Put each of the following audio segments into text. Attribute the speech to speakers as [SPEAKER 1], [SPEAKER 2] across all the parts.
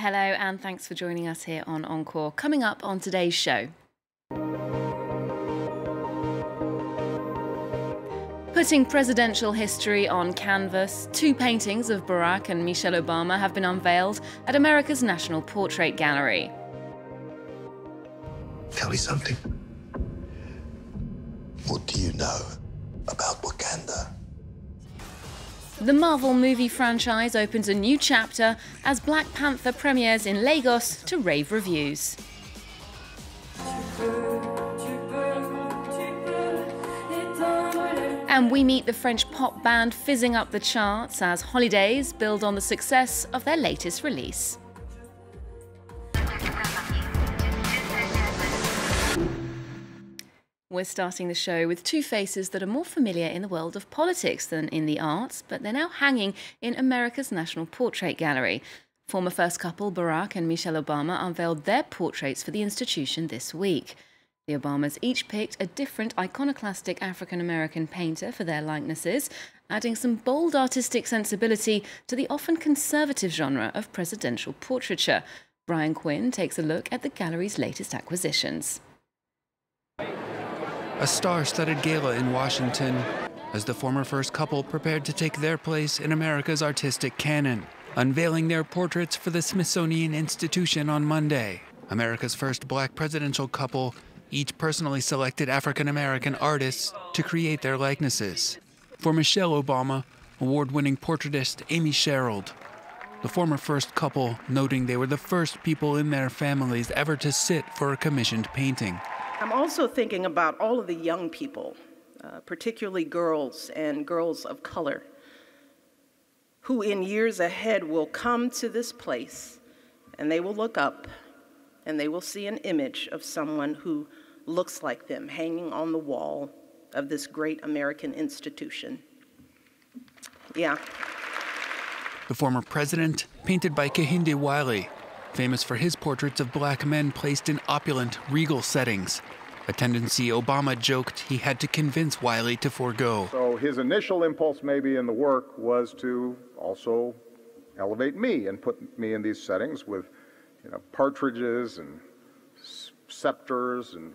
[SPEAKER 1] Hello, and thanks for joining us here on Encore. Coming up on today's show. Putting presidential history on canvas, two paintings of Barack and Michelle Obama have been unveiled at America's National Portrait Gallery.
[SPEAKER 2] Tell me something. What do you know about Wakanda?
[SPEAKER 1] The Marvel movie franchise opens a new chapter as Black Panther premieres in Lagos to rave reviews. And we meet the French pop band fizzing up the charts as Holidays build on the success of their latest release. We're starting the show with two faces that are more familiar in the world of politics than in the arts, but they're now hanging in America's National Portrait Gallery. Former first couple Barack and Michelle Obama unveiled their portraits for the institution this week. The Obamas each picked a different iconoclastic African-American painter for their likenesses, adding some bold artistic sensibility to the often conservative genre of presidential portraiture. Brian Quinn takes a look at the gallery's latest acquisitions.
[SPEAKER 3] A star-studded gala in Washington as the former first couple prepared to take their place in America's artistic canon, unveiling their portraits for the Smithsonian Institution on Monday. America's first black presidential couple each personally selected African-American artists to create their likenesses. For Michelle Obama, award-winning portraitist Amy Sherald. The former first couple noting they were the first people in their families ever to sit for a commissioned painting.
[SPEAKER 4] I'm also thinking about all of the young people, particularly girls and girls of color, who in years ahead will come to this place and they will look up and they will see an image of someone who looks like them hanging on the wall of this great American institution. Yeah.
[SPEAKER 3] The former president, painted by Kehinde Wiley, famous for his portraits of black men placed in opulent, regal settings, a tendency Obama joked he had to convince Wiley to forego.
[SPEAKER 5] So his initial impulse maybe in the work was to also elevate me and put me in these settings with, partridges and scepters and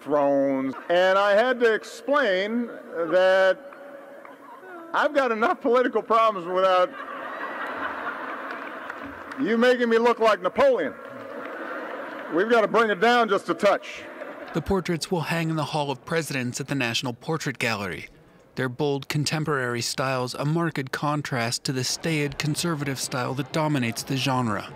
[SPEAKER 5] thrones. And I had to explain that I've got enough political problems without you making me look like Napoleon. We've got to bring it down just a touch.
[SPEAKER 3] The portraits will hang in the Hall of Presidents at the National Portrait Gallery. Their bold contemporary styles a marked contrast to the staid conservative style that dominates the genre.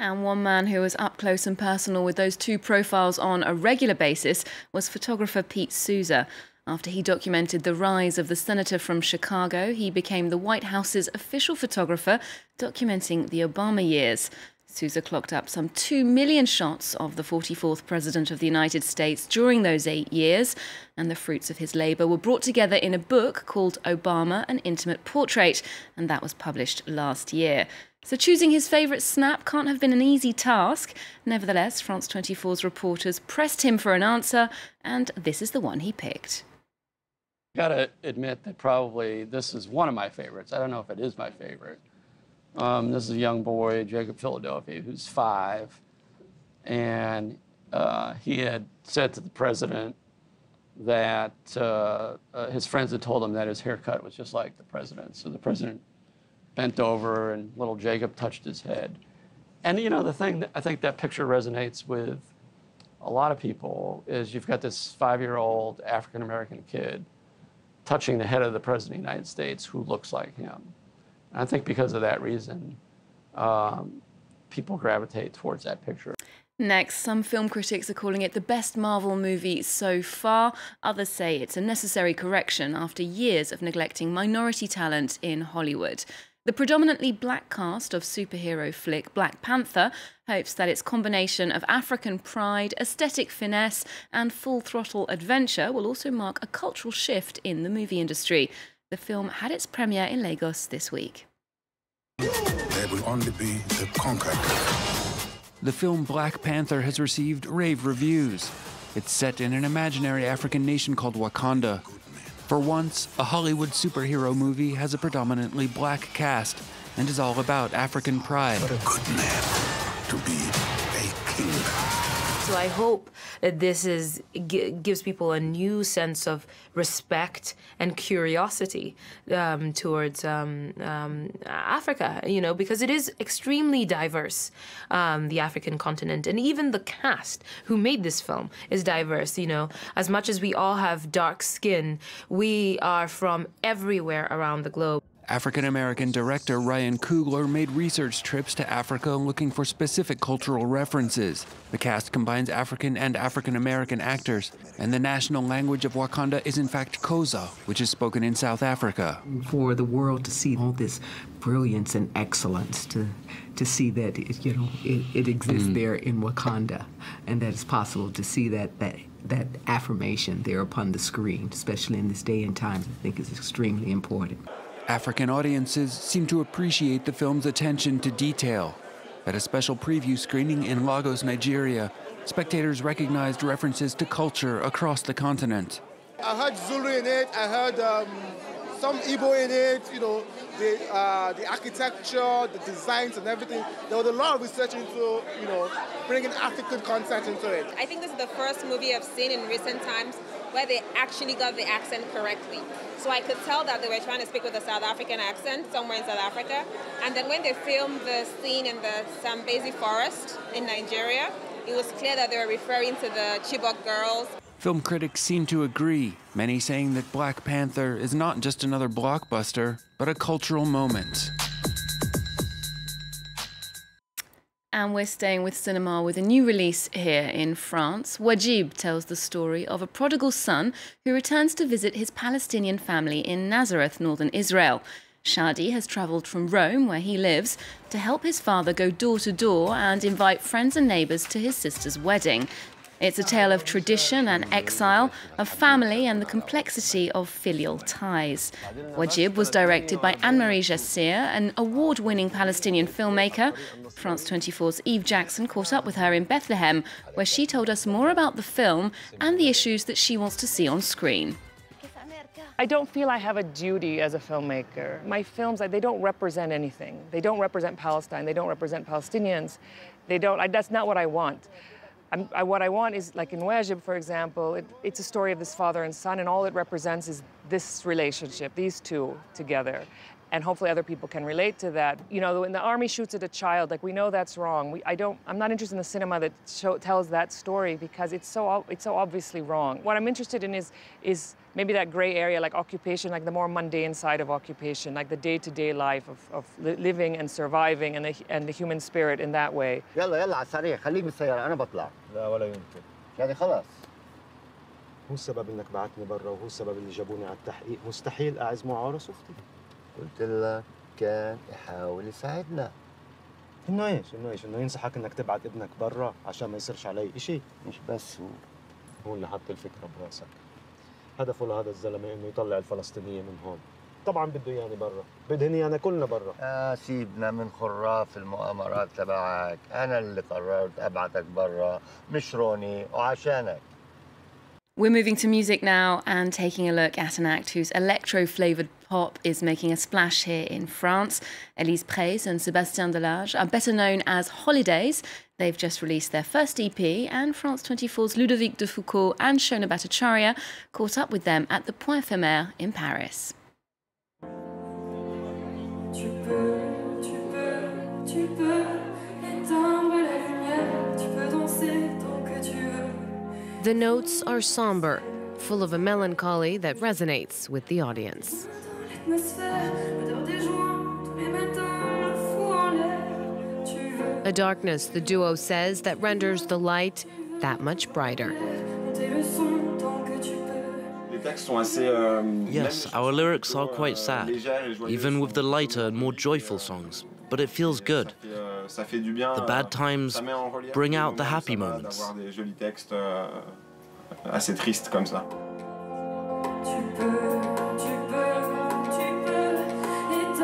[SPEAKER 1] And one man who was up close and personal with those two profiles on a regular basis was photographer Pete Souza. After he documented the rise of the senator from Chicago, he became the White House's official photographer, documenting the Obama years. Souza clocked up some 2 million shots of the 44th President of the United States during those 8 years, and the fruits of his labour were brought together in a book called Obama, An Intimate Portrait, and that was published last year. So choosing his favourite snap can't have been an easy task. Nevertheless, France 24's reporters pressed him for an answer, and this is the one he picked.
[SPEAKER 6] Gotta admit that probably this is one of my favorites. I don't know if it is my favorite. This is a young boy, Jacob Philadelphia, who's 5, and he had said to the president that his friends had told him that his haircut was just like the president. So the president bent over and little Jacob touched his head. And the thing that I think that picture resonates with a lot of people is you've got this 5-year-old African-American kid touching the head of the president of the United States who looks like him. And I think because of that reason, people gravitate towards that picture.
[SPEAKER 1] Next, some film critics are calling it the best Marvel movie so far. Others say it's a necessary correction after years of neglecting minority talent in Hollywood. The predominantly black cast of superhero flick Black Panther hopes that its combination of African pride, aesthetic finesse, and full-throttle adventure will also mark a cultural shift in the movie industry. The film had its premiere in Lagos this week.
[SPEAKER 2] There will only be the conquered.
[SPEAKER 3] The film Black Panther has received rave reviews. It's set in an imaginary African nation called Wakanda. For once, a Hollywood superhero movie has a predominantly black cast, and is all about African pride.
[SPEAKER 2] What a good man to be a king.
[SPEAKER 7] So I hope that this gives people a new sense of respect and curiosity towards Africa, you know, because it is extremely diverse, the African continent. And even the cast who made this film is diverse, you know. As much as we all have dark skin, we are from everywhere around the globe.
[SPEAKER 3] African-American director Ryan Coogler made research trips to Africa looking for specific cultural references. The cast combines African and African-American actors, and the national language of Wakanda is in fact Xhosa, which is spoken in South Africa.
[SPEAKER 8] For the world to see all this brilliance and excellence, to see that it exists there in Wakanda, and that it's possible to see that affirmation there upon the screen, especially in this day and time, I think is extremely important.
[SPEAKER 3] African audiences seem to appreciate the film's attention to detail. At a special preview screening in Lagos, Nigeria, spectators recognized references to culture across the continent.
[SPEAKER 9] I heard Zulu in it, I heard some Igbo in it, you know, the architecture, the designs and everything. There was a lot of research into, you know, bringing African content into it.
[SPEAKER 10] I think this is the first movie I've seen in recent times where they actually got the accent correctly. So I could tell that they were trying to speak with a South African accent somewhere in South Africa. And then when they filmed the scene in the Zambezi forest in Nigeria, it was clear that they were referring to the Chibok girls.
[SPEAKER 3] Film critics seem to agree, many saying that Black Panther is not just another blockbuster, but a cultural moment.
[SPEAKER 1] And we're staying with cinema with a new release here in France. Wajib tells the story of a prodigal son who returns to visit his Palestinian family in Nazareth, northern Israel. Shadi has travelled from Rome, where he lives, to help his father go door to door and invite friends and neighbours to his sister's wedding. It's a tale of tradition and exile, of family and the complexity of filial ties. Wajib was directed by Annemarie Jacir, an award-winning Palestinian filmmaker. France 24's Eve Jackson caught up with her in Bethlehem, where she told us more about the film and the issues that she wants to see on screen.
[SPEAKER 11] I don't feel I have a duty as a filmmaker. My films, they don't represent anything. They don't represent Palestine. They don't represent Palestinians. That's not what I want. What I want is, like in Wajib, for example, it's a story of this father and son, and all it represents is this relationship, these two together. And hopefully other people can relate to that. You know, when the army shoots at a child, like, we know that's wrong. I'm not interested in the cinema that tells that story because it's so obviously wrong. What I'm interested in is maybe that gray area, like occupation, like the more mundane side of occupation, like the day-to-day life of living and surviving and the human spirit in that way.
[SPEAKER 12] يلا يلا على السريع خليك بالسيارة أنا بطلع. لا ولا يمكن. يعني خلاص.
[SPEAKER 13] هو السبب إنك بعتني برا وهو السبب اللي جابوني على التحقيق. مستحيل أعز معارض أختي.
[SPEAKER 12] قلت لك كان يحاول يساعدنا.
[SPEAKER 13] إنه إيش؟ إنه ينصحك إنك تبعت ابنك برا عشان ما يصيرش علي إشي.
[SPEAKER 12] مش بس
[SPEAKER 13] هو اللي حط الفكرة براسك. هدفه لهذا الزلمة إنه يطلع الفلسطينيين من هون. طبعاً بده ياني برا، بدهني أنا كلنا برا.
[SPEAKER 12] سيبنا من خراف المؤامرات تبعك، أنا اللي قررت أبعتك برا، مش روني وعشانك.
[SPEAKER 1] We're moving to music now and taking a look at an act whose electro-flavoured pop is making a splash here in France. Elise Praise and Sébastien Delage are better known as Holidays. They've just released their first EP, and France 24's Ludovic de Foucault and Shona Bhattacharya caught up with them at the Point Éphémère in Paris.
[SPEAKER 14] The notes are somber, full of a melancholy that resonates with the audience. A darkness, the duo says, that renders the light that much brighter.
[SPEAKER 15] Yes, our lyrics are quite sad, even with the lighter and more joyful songs, but it feels good. The bad times bring out the happy moments.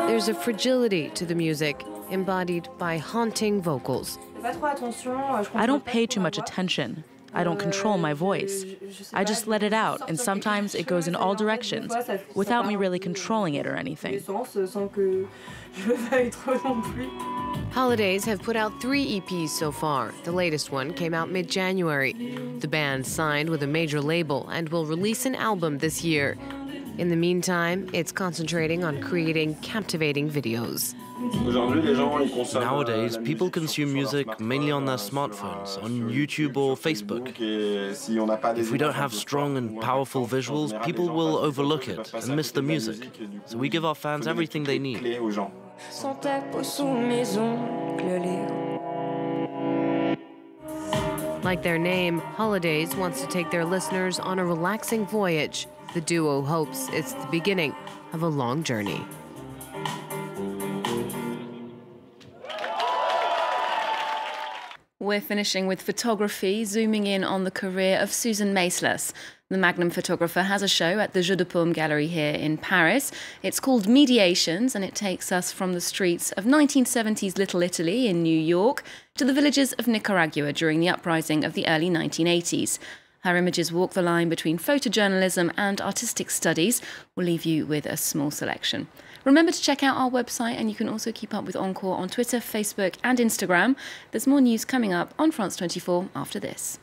[SPEAKER 15] There's a fragility to the music, embodied by haunting vocals.
[SPEAKER 16] I don't pay too much attention. I don't control my voice. I just let it out, and sometimes it goes in all directions without me really controlling it or anything.
[SPEAKER 14] Holidays have put out 3 EPs so far. The latest one came out mid-January. The band signed with a major label and will release an album this year. In the meantime, it's concentrating on creating captivating videos.
[SPEAKER 15] Nowadays, people consume music mainly on their smartphones, on YouTube or Facebook. If we don't have strong and powerful visuals, people will overlook it and miss the music. So we give our fans everything they need.
[SPEAKER 14] Like their name, Holidays wants to take their listeners on a relaxing voyage. The duo hopes it's the beginning of a long journey.
[SPEAKER 1] We're finishing with photography, zooming in on the career of Susan Maceless. The Magnum photographer has a show at the Jeu de Paume Gallery here in Paris. It's called Mediations, and it takes us from the streets of 1970s Little Italy in New York to the villages of Nicaragua during the uprising of the early 1980s. Her images walk the line between photojournalism and artistic studies. We'll leave you with a small selection. Remember to check out our website, and you can also keep up with Encore on Twitter, Facebook and Instagram. There's more news coming up on France 24 after this.